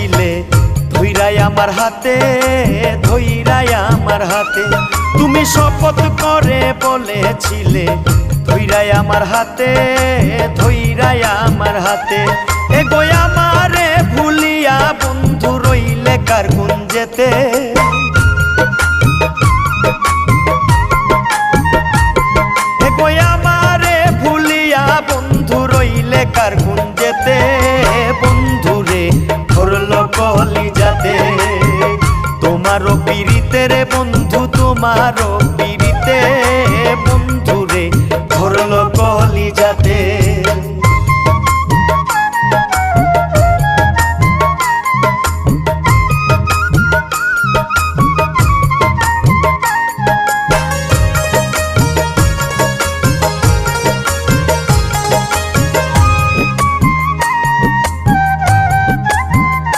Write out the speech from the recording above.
বলেছিলে ধইরাই আমার হাতে, ধইরাই আমার হাতে। তুমি শপথ করে বলেছিলে ধইরাই আমার হাতে, ধইরাই আমার হাতে। এগো আমারে ভুলিয়া বন্ধু রইলে কার গুণ যেতে। এগো আমারে ভুলিয়া বন্ধু রইলে কার গুণ যেতে। বন্ধুরে ধরলো কলিজাতে তোমারও পিরিতে রে বন্ধু, তোমারও